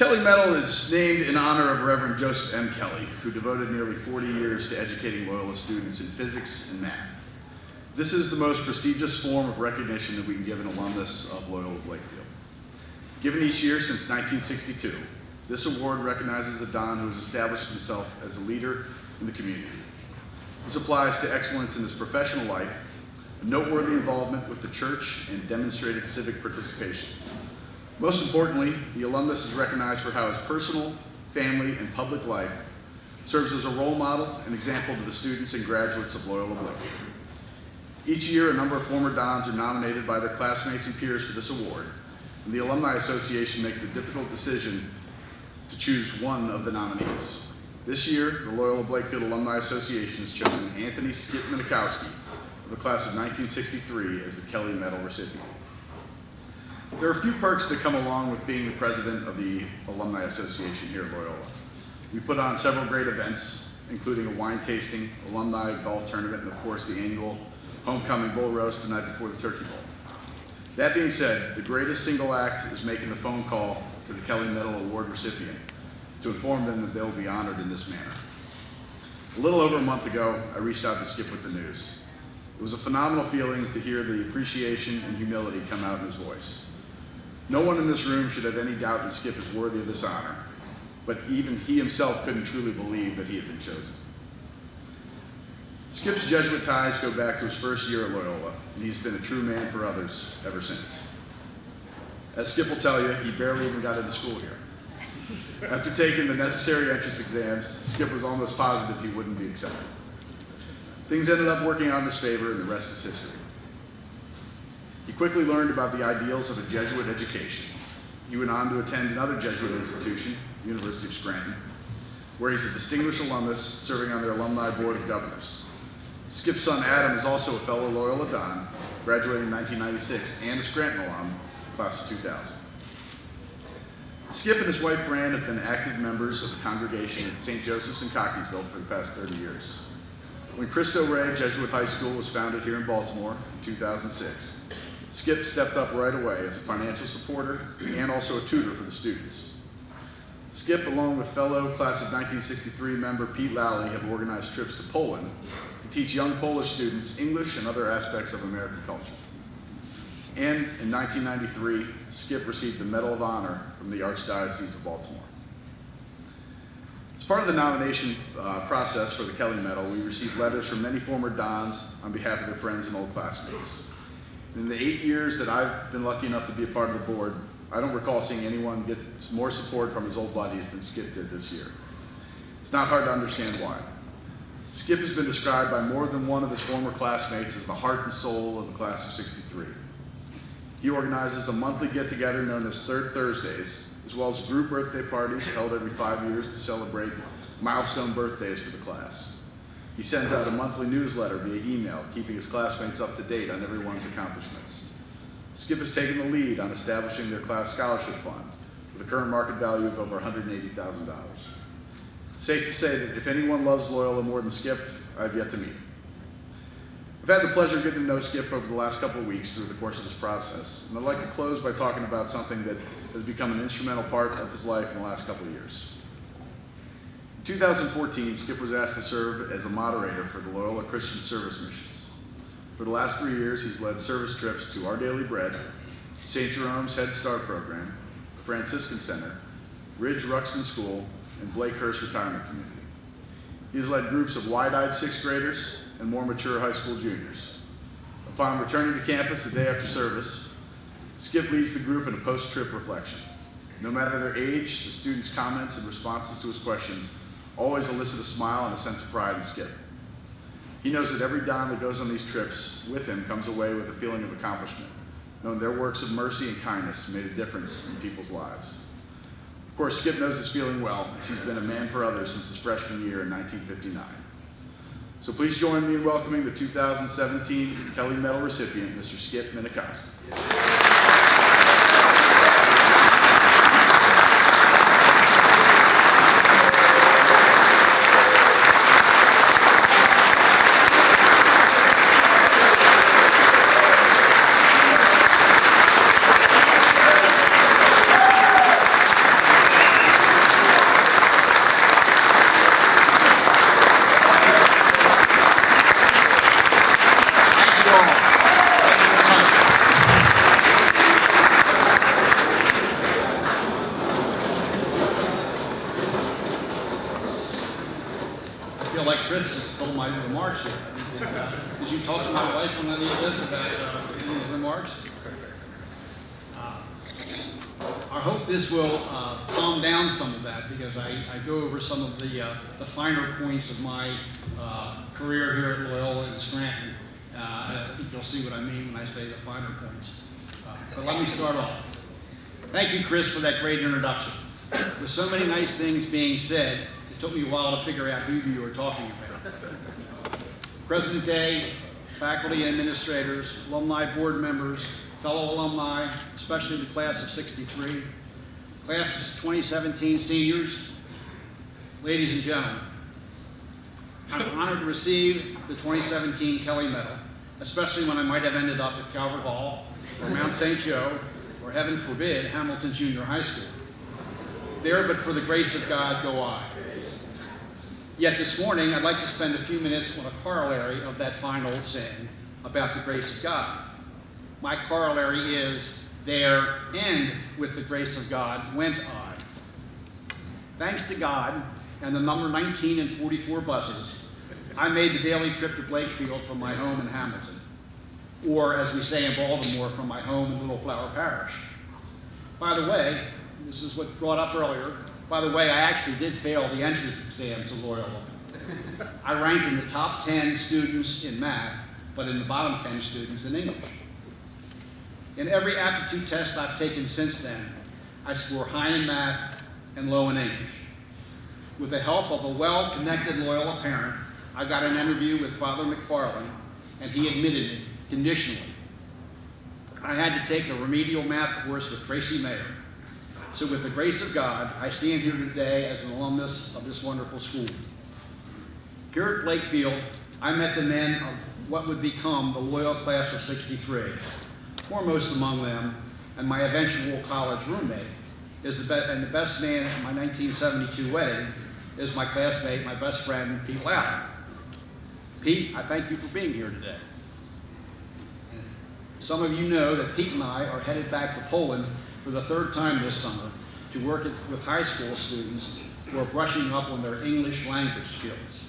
Kelley Medal is named in honor of Reverend Joseph M. Kelley, who devoted nearly 40 years to educating Loyola students in physics and math. This is the most prestigious form of recognition that we can give an alumnus of Loyola Blakefield. Given each year since 1962, this award recognizes a Don who has established himself as a leader in the community. This applies to excellence in his professional life, a noteworthy involvement with the church, and demonstrated civic participation. Most importantly, the alumnus is recognized for how his personal, family, and public life serves as a role model and example to the students and graduates of Loyola Blakefield. Each year, a number of former Dons are nominated by their classmates and peers for this award, and the Alumni Association makes the difficult decision to choose one of the nominees. This year, the Loyola Blakefield Alumni Association has chosen Anthony Skip Minakowski of the class of 1963 as the Kelley Medal recipient. There are a few perks that come along with being the president of the Alumni Association here at Loyola. We put on several great events, including a wine tasting, alumni golf tournament, and of course the annual homecoming bull roast the night before the Turkey Bowl. That being said, the greatest single act is making the phone call to the Kelley Medal Award recipient to inform them that they'll be honored in this manner. A little over a month ago, I reached out to Skip with the news. It was a phenomenal feeling to hear the appreciation and humility come out in his voice. No one in this room should have any doubt that Skip is worthy of this honor, but even he himself couldn't truly believe that he had been chosen. Skip's Jesuit ties go back to his first year at Loyola, and he's been a true man for others ever since. As Skip will tell you, he barely even got into school here. After taking the necessary entrance exams, Skip was almost positive he wouldn't be accepted. Things ended up working out in his favor, and the rest is history. He quickly learned about the ideals of a Jesuit education. He went on to attend another Jesuit institution, University of Scranton, where he's a distinguished alumnus serving on their Alumni Board of Governors. Skip's son Adam is also a fellow Loyola Don, graduating in 1996, and a Scranton alum, class of 2000. Skip and his wife Fran have been active members of the congregation at St. Joseph's in Cockeysville for the past 30 years. When Cristo Rey Jesuit High School was founded here in Baltimore in 2006, Skip stepped up right away as a financial supporter and also a tutor for the students. Skip, along with fellow class of 1963 member Pete Lally, have organized trips to Poland to teach young Polish students English and other aspects of American culture. And in 1993, Skip received the Medal of Honor from the Archdiocese of Baltimore. As part of the nomination process for the Kelley Medal, we received letters from many former Dons on behalf of their friends and old classmates. In the 8 years that I've been lucky enough to be a part of the board, I don't recall seeing anyone get more support from his old buddies than Skip did this year. It's not hard to understand why. Skip has been described by more than one of his former classmates as the heart and soul of the class of '63. He organizes a monthly get-together known as Third Thursdays, as well as group birthday parties held every 5 years to celebrate milestone birthdays for the class. He sends out a monthly newsletter via email, keeping his classmates up to date on everyone's accomplishments. Skip has taken the lead on establishing their class scholarship fund with a current market value of over $180,000. Safe to say that if anyone loves Loyola more than Skip, I've yet to meet him. I've had the pleasure of getting to know Skip over the last couple of weeks through the course of this process, and I'd like to close by talking about something that has become an instrumental part of his life in the last couple of years. In 2014, Skip was asked to serve as a moderator for the Loyola Christian Service Missions. For the last 3 years, he's led service trips to Our Daily Bread, St. Jerome's Head Start Program, the Franciscan Center, Ridge Ruxton School, and Blakehurst Retirement Community. He has led groups of wide-eyed sixth graders and more mature high school juniors. Upon returning to campus the day after service, Skip leads the group in a post-trip reflection. No matter their age, the students' comments and responses to his questions always elicit a smile and a sense of pride in Skip. He knows that every Don that goes on these trips with him comes away with a feeling of accomplishment, knowing their works of mercy and kindness made a difference in people's lives. Of course, Skip knows this feeling well, as he's been a man for others since his freshman year in 1959. So please join me in welcoming the 2017 Kelley Medal recipient, Mr. Skip Minakowski. remarks. I hope this will calm down some of that, because I go over some of the finer points of my career here at Loyola and Scranton. I think you'll see what I mean when I say the finer points. But let me start off. Thank you, Chris, for that great introduction. With so many nice things being said, it took me a while to figure out who you were talking about. President Day, faculty and administrators, alumni board members, fellow alumni, especially the class of '63, class of 2017 seniors, ladies and gentlemen, I'm honored to receive the 2017 Kelley Medal, especially when I might have ended up at Calvert Hall or Mount St. Joe or, heaven forbid, Hamilton Junior High School. There, but for the grace of God, go I. Yet this morning, I'd like to spend a few minutes on a corollary of that fine old saying about the grace of God. My corollary is, there and with the grace of God went I. Thanks to God and the number 19 and 44 buses, I made the daily trip to Blakefield from my home in Hamilton, or as we say in Baltimore, from my home in Little Flower Parish. By the way, this is what brought up earlier, by the way, I actually did fail the entrance exam to Loyola. I ranked in the top 10 students in math, but in the bottom 10 students in English. In every aptitude test I've taken since then, I score high in math and low in English. With the help of a well-connected Loyola parent, I got an interview with Father McFarland, and he admitted it conditionally. I had to take a remedial math course with Tracy Mayer. So with the grace of God, I stand here today as an alumnus of this wonderful school. Here at Blakefield, I met the men of what would become the Loyola class of '63. Foremost among them, and my eventual college roommate, and the best man at my 1972 wedding, is my classmate, my best friend, Pete Loud. Pete, I thank you for being here today. Some of you know that Pete and I are headed back to Poland for the third time this summer to work with high school students who are brushing up on their English language skills.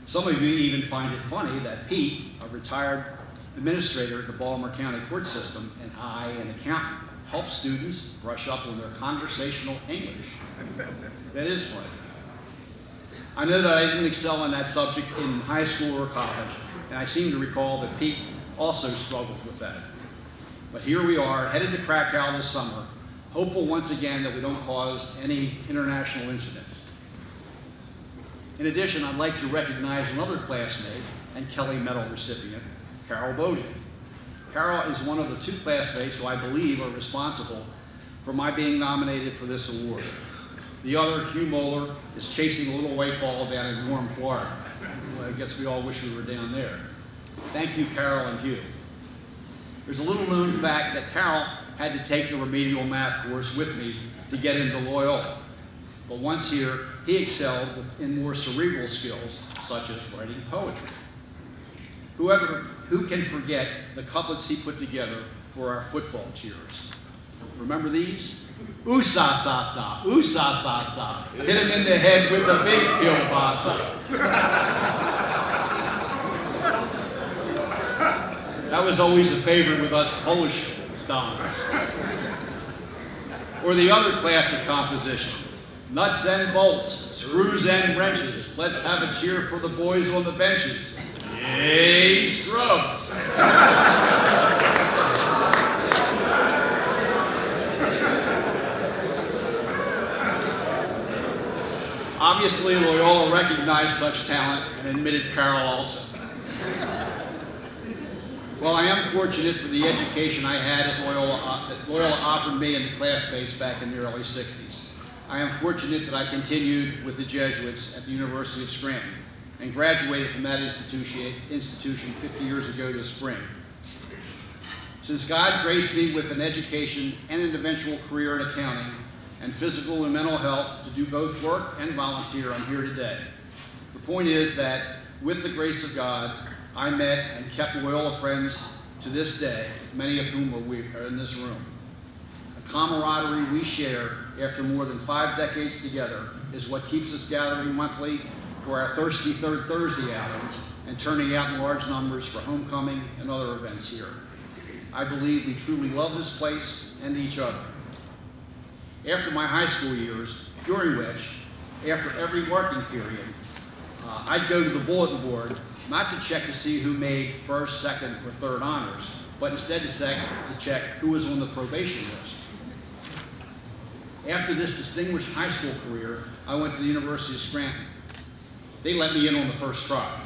Some of you even find it funny that Pete, a retired administrator at the Baltimore County court system, and I, an accountant, help students brush up on their conversational English. That is funny. I know that I didn't excel in that subject in high school or college, and I seem to recall that Pete also struggled with that. But here we are, headed to Krakow this summer, hopeful once again that we don't cause any international incidents. In addition, I'd like to recognize another classmate and Kelley Medal recipient, Carol Bowden. Carol is one of the two classmates who I believe are responsible for my being nominated for this award. The other, Hugh Moeller, is chasing a little white ball down in warm Florida. Well, I guess we all wish we were down there. Thank you, Carol and Hugh. There's a little known fact that Carol had to take the remedial math course with me to get into Loyola. But once here, he excelled in more cerebral skills, such as writing poetry. Who can forget the couplets he put together for our football cheers? Remember these? Ooh sa sa sa, ooh sa sa sa. Hit him in the head with a big kielbasa. That was always a favorite with us Polish dons. Or the other classic composition, nuts and bolts, screws and wrenches. Let's have a cheer for the boys on the benches. Yay, Scrubs! Obviously, Loyola recognized such talent and admitted Carol also. Well, I am fortunate for the education I had at Loyola, that Loyola offered me and the classmates back in the early '60s. I am fortunate that I continued with the Jesuits at the University of Scranton and graduated from that institution 50 years ago this spring. Since God graced me with an education and an eventual career in accounting and physical and mental health to do both work and volunteer, I'm here today. The point is that with the grace of God, I met and kept Loyola friends to this day, many of whom are in this room. The camaraderie we share after more than 5 decades together is what keeps us gathering monthly for our Thirsty Third Thursday outings and turning out in large numbers for homecoming and other events here. I believe we truly love this place and each other. After my high school years, during which, after every working period, I'd go to the bulletin board, not to check to see who made first, second, or third honors, but instead to check who was on the probation list. After this distinguished high school career, I went to the University of Scranton. They let me in on the first try.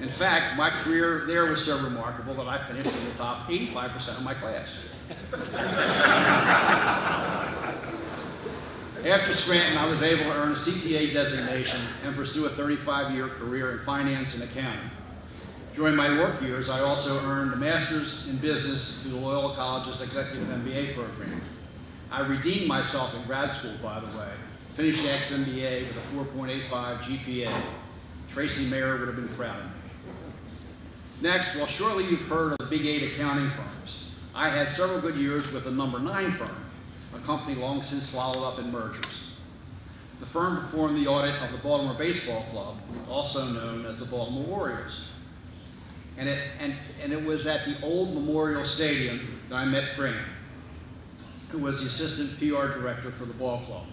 In fact, my career there was so remarkable that I finished in the top 85% of my class. After Scranton, I was able to earn a CPA designation and pursue a 35-year career in finance and accounting. During my work years, I also earned a master's in business through the Loyola College's executive MBA program. I redeemed myself in grad school, by the way, finished the ex-MBA with a 4.85 GPA. Tracy Mayer would have been proud of me. Next, well, surely you've heard of the Big 8 accounting firms. I had several good years with the number 9 firm, a company long since swallowed up in mergers. The firm performed the audit of the Baltimore Baseball Club, also known as the Baltimore Orioles. And it was at the old Memorial Stadium that I met Fran, who was the assistant PR director for the ball club.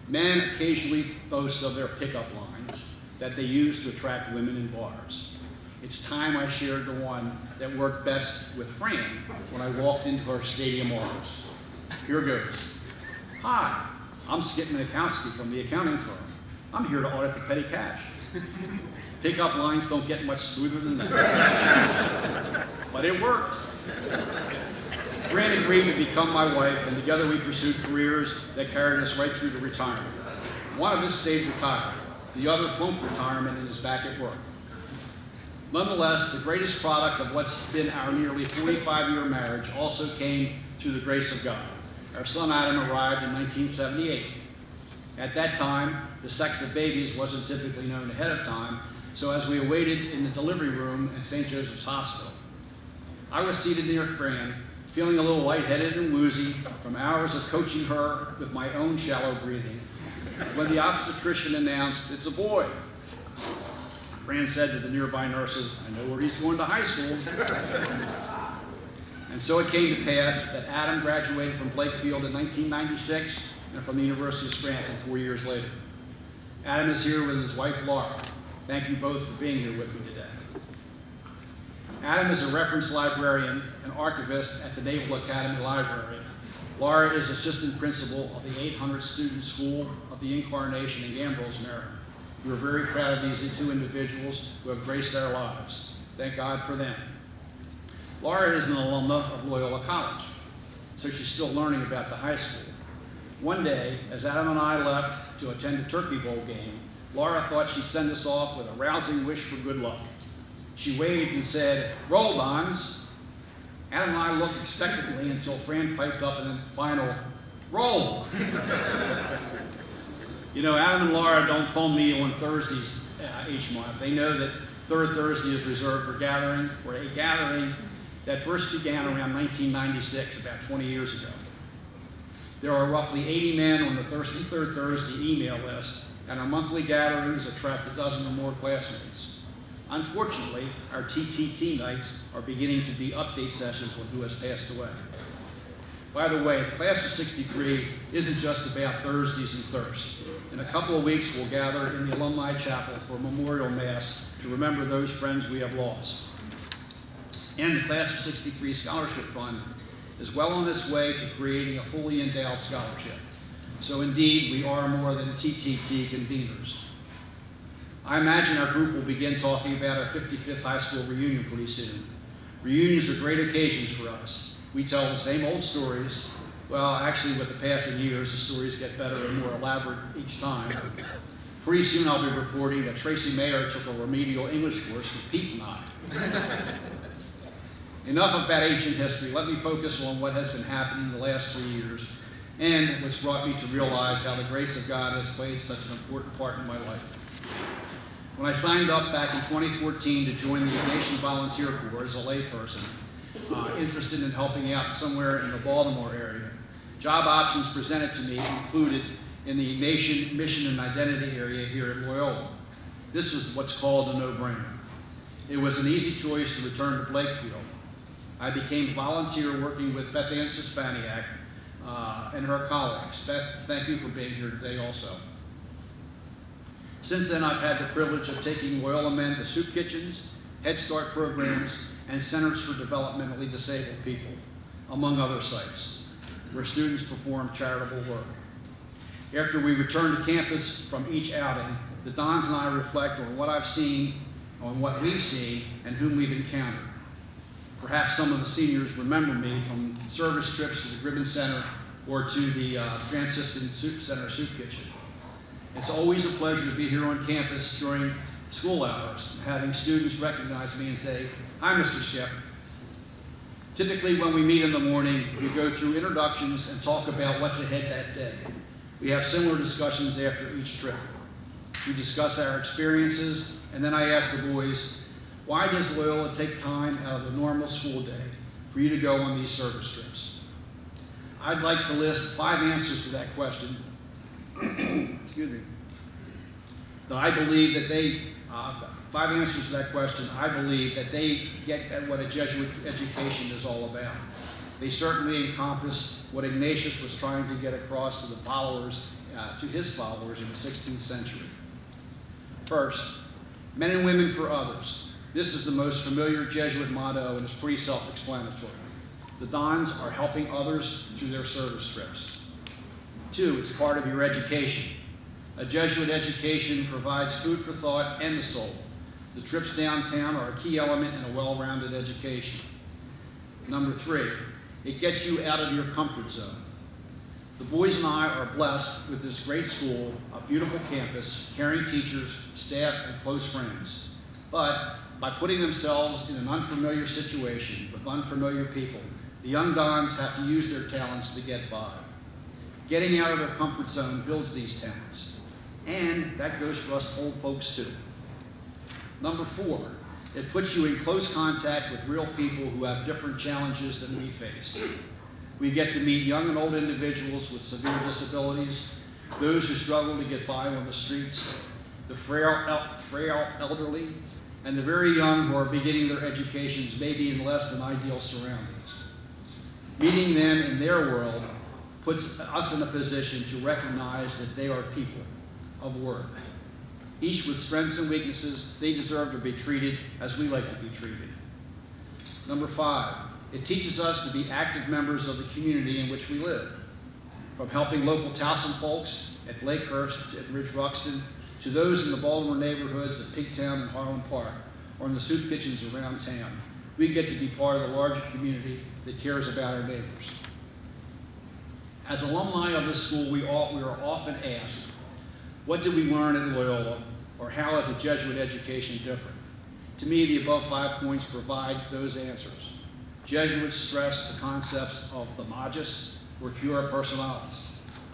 Men occasionally boast of their pickup lines that they use to attract women in bars. It's time I shared the one that worked best with Fran when I walked into her stadium office. Here goes. Hi, I'm Skip Minakowski from the accounting firm. I'm here to audit the petty cash. Pickup lines don't get much smoother than that. But it worked. Fran agreed to become my wife, and together we pursued careers that carried us right through to retirement. One of us stayed retired. The other flunked retirement and is back at work. Nonetheless, the greatest product of what's been our nearly 45-year marriage also came through the grace of God. Our son Adam arrived in 1978. At that time, the sex of babies wasn't typically known ahead of time, so as we awaited in the delivery room at St. Joseph's Hospital, I was seated near Fran, feeling a little lightheaded and woozy from hours of coaching her with my own shallow breathing, when the obstetrician announced, "It's a boy." Fran said to the nearby nurses, "I know where he's going to high school." And so it came to pass that Adam graduated from Blakefield in 1996 and from the University of Scranton 4 years later. Adam is here with his wife, Laura. Thank you both for being here with me today. Adam is a reference librarian and archivist at the Naval Academy Library. Laura is assistant principal of the 800-student School of the Incarnation in Gambrills, Maryland. We are very proud of these two individuals who have graced our lives. Thank God for them. Laura is an alumna of Loyola College, so she's still learning about the high school. One day, as Adam and I left to attend a Turkey Bowl game, Laura thought she'd send us off with a rousing wish for good luck. She waved and said, "Roll, Dons." Adam and I looked expectantly until Fran piped up in the final, "Roll." You know, Adam and Laura don't phone me on Thursdays each month. They know that third Thursday is reserved for a gathering that first began around 1996, about 20 years ago. There are roughly 80 men on the third Thursday email list, and our monthly gatherings attract a dozen or more classmates. Unfortunately, our TTT nights are beginning to be update sessions on who has passed away. By the way, the class of '63 isn't just about Thursdays and thirst. In a couple of weeks, we'll gather in the Alumni Chapel for a memorial mass to remember those friends we have lost. And the class of '63 Scholarship Fund is well on its way to creating a fully endowed scholarship. So indeed, we are more than TTT conveners. I imagine our group will begin talking about our 55th high school reunion pretty soon. Reunions are great occasions for us. We tell the same old stories. Well, actually, with the passing years, the stories get better and more elaborate each time. Pretty soon I'll be reporting that Tracy Mayer took a remedial English course with Pete and I. Enough of that ancient history. Let me focus on what has been happening the last 3 years and what's brought me to realize how the grace of God has played such an important part in my life. When I signed up back in 2014 to join the Ignatian Volunteer Corps as a layperson, interested in helping out somewhere in the Baltimore area, job options presented to me included in the Ignatian Mission and Identity area here at Loyola. This was what's called a no-brainer. It was an easy choice to return to Blakefield. I became a volunteer working with Beth Ann Sispaniak and her colleagues. Beth, thank you for being here today also. Since then, I've had the privilege of taking Loyola men to soup kitchens, Head Start programs, and centers for developmentally disabled people, among other sites, where students perform charitable work. After we return to campus from each outing, the Dons and I reflect on what I've seen, on what we've seen, and whom we've encountered. Perhaps some of the seniors remember me from service trips to the Gribbon Center or to the Franciscan Center Soup Kitchen. It's always a pleasure to be here on campus during school hours, having students recognize me and say, "Hi, Mr. Skip." Typically, when we meet in the morning, we go through introductions and talk about what's ahead that day. We have similar discussions after each trip. We discuss our experiences, and then I ask the boys, why does Loyola take time out of the normal school day for you to go on these service trips? I'd like to list 5 answers to that question, excuse me, that I believe that they, 5 answers to that question, I believe that they get at what a Jesuit education is all about. They certainly encompass what Ignatius was trying to get across to the followers, to his followers in the 16th century. First, men and women for others. This is the most familiar Jesuit motto and it's pretty self-explanatory. The Dons are helping others through their service trips. 2, it's part of your education. A Jesuit education provides food for thought and the soul. The trips downtown are a key element in a well-rounded education. Number 3, it gets you out of your comfort zone. The boys and I are blessed with this great school, a beautiful campus, caring teachers, staff, and close friends. But by putting themselves in an unfamiliar situation with unfamiliar people, the young Dons have to use their talents to get by. Getting out of their comfort zone builds these talents. And that goes for us old folks too. Number 4, it puts you in close contact with real people who have different challenges than we face. We get to meet young and old individuals with severe disabilities, those who struggle to get by on the streets, the frail elderly, and the very young who are beginning their educations maybe in less than ideal surroundings. Meeting them in their world puts us in a position to recognize that they are people of worth. Each with strengths and weaknesses, they deserve to be treated as we like to be treated. Number 5, it teaches us to be active members of the community in which we live. From helping local Towson folks at Blakehurst and Ridge Ruxton, to those in the Baltimore neighborhoods at Pigtown and Harlem Park, or in the soup kitchens around town, we get to be part of the larger community that cares about our neighbors. As alumni of this school, we are often asked, what did we learn at Loyola, or how is a Jesuit education different? To me, the above 5 points provide those answers. Jesuits stress the concepts of the magis, or cura personalis.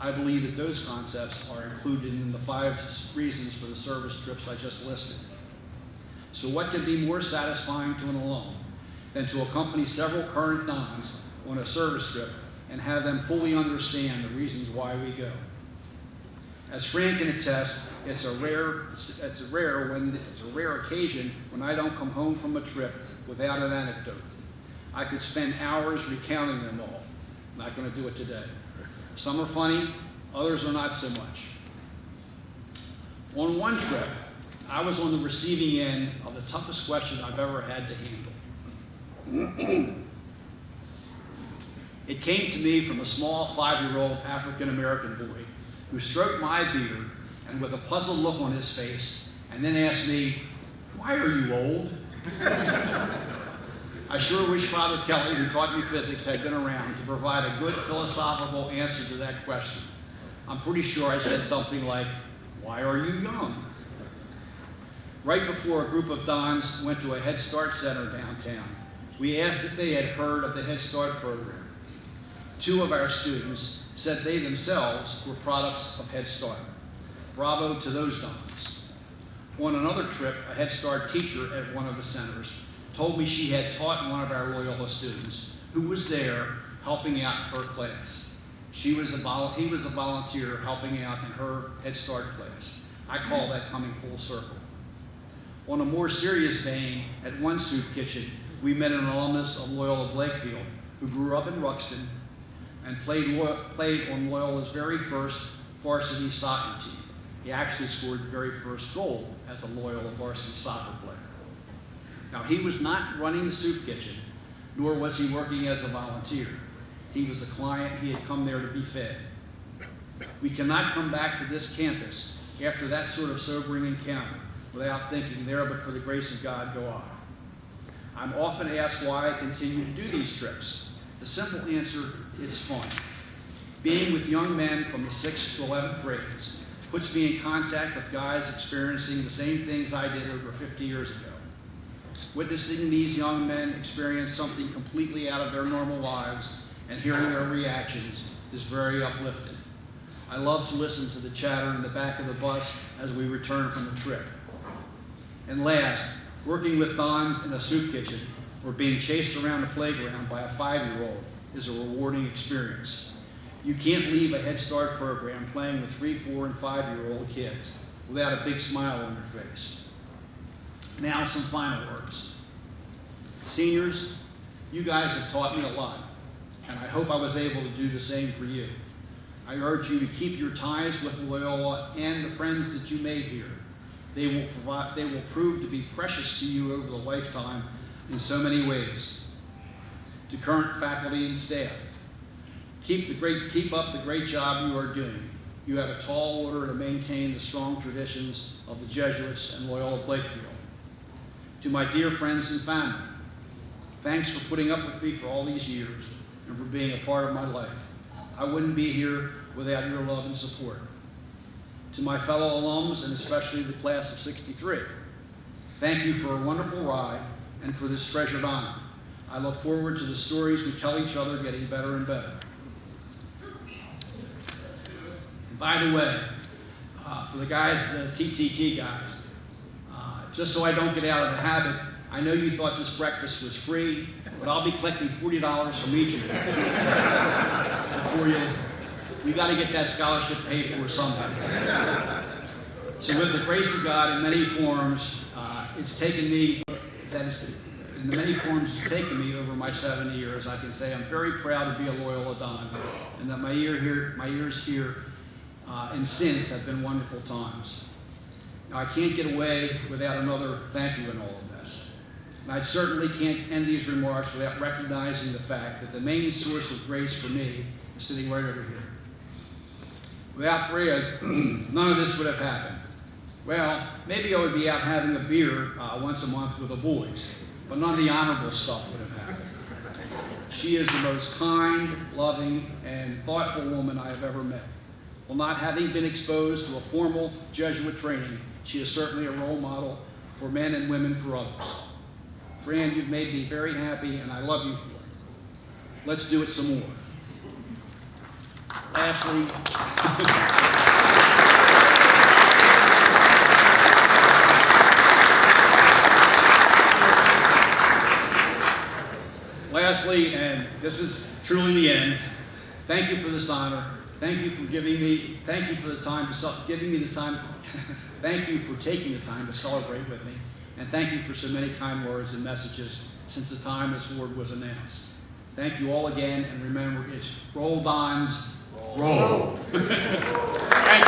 I believe that those concepts are included in the 5 reasons for the service trips I just listed. So what can be more satisfying to an alum than to accompany several current Dons on a service trip and have them fully understand the reasons why we go? As Fran can attest, it's a rare occasion when I don't come home from a trip without an anecdote. I could spend hours recounting them all. I'm not going to do it today. Some are funny, others are not so much. On one trip, I was on the receiving end of the toughest question I've ever had to handle. It came to me from a small 5-year-old African-American boy who stroked my beard and with a puzzled look on his face, and then asked me, "Why are you old?" I sure wish Father Kelley, who taught me physics, had been around to provide a good philosophical answer to that question. I'm pretty sure I said something like, "Why are you young?" Right before a group of Dons went to a Head Start center downtown, we asked if they had heard of the Head Start program. 2 of our students said they themselves were products of Head Start. Bravo to those Dons. On another trip, a Head Start teacher at one of the centers told me she had taught one of our Loyola students who was there helping out her class. He was a volunteer helping out in her Head Start class. I call that coming full circle. On a more serious vein, at one soup kitchen, we met an alumnus of Loyola Blakefield who grew up in Ruxton and played on Loyola's very first varsity soccer team. He actually scored the very first goal as a Loyola varsity soccer player. Now, he was not running the soup kitchen, nor was he working as a volunteer. He was a client. He had come there to be fed. We cannot come back to this campus after that sort of sobering encounter without thinking, there but for the grace of God go I. I'm often asked why I continue to do these trips. The simple answer is fun. Being with young men from the 6th to 11th grades puts me in contact with guys experiencing the same things I did over 50 years ago. Witnessing these young men experience something completely out of their normal lives and hearing their reactions is very uplifting. I love to listen to the chatter in the back of the bus as we return from the trip. And last, working with Dons in a soup kitchen or being chased around the playground by a 5-year-old is a rewarding experience. You can't leave a Head Start program playing with 3, 4, and 5-year-old kids without a big smile on your face. Now some final words. Seniors, you guys have taught me a lot, and I hope I was able to do the same for you. I urge you to keep your ties with Loyola and the friends that you made here. They will prove to be precious to you over the lifetime in so many ways. To current faculty and staff, keep up the great job you are doing. You have a tall order to maintain the strong traditions of the Jesuits and Loyola Blakefield. To my dear friends and family, thanks for putting up with me for all these years and for being a part of my life. I wouldn't be here without your love and support. To my fellow alums, and especially the class of '63, thank you for a wonderful ride and for this treasured honor. I look forward to the stories we tell each other getting better and better. And by the way, for the guys, the TTT guys, just so I don't get out of the habit, I know you thought this breakfast was free, but I'll be collecting $40 from each of you before you got to get that scholarship paid for someday. So with the grace of God in many forms, it's taken me over my 7 years, I can say I'm very proud to be a Loyola Don, and that my years here and since have been wonderful times. Now, I can't get away without another thank you in all of this. And I certainly can't end these remarks without recognizing the fact that the main source of grace for me is sitting right over here. Without Freya, none of this would have happened. Well, maybe I would be out having a beer once a month with the boys, but none of the honorable stuff would have happened. She is the most kind, loving, and thoughtful woman I have ever met. While not having been exposed to a formal Jesuit training, she is certainly a role model for men and women for others. Fran, you've made me very happy, and I love you for it. Let's do it some more. Lastly, and this is truly the end, thank you for this honor. Thank you for giving me the time thank you for taking the time to celebrate with me. And thank you for so many kind words and messages since the time this award was announced. Thank you all again, and remember, it's roll Dons, roll. Thank you.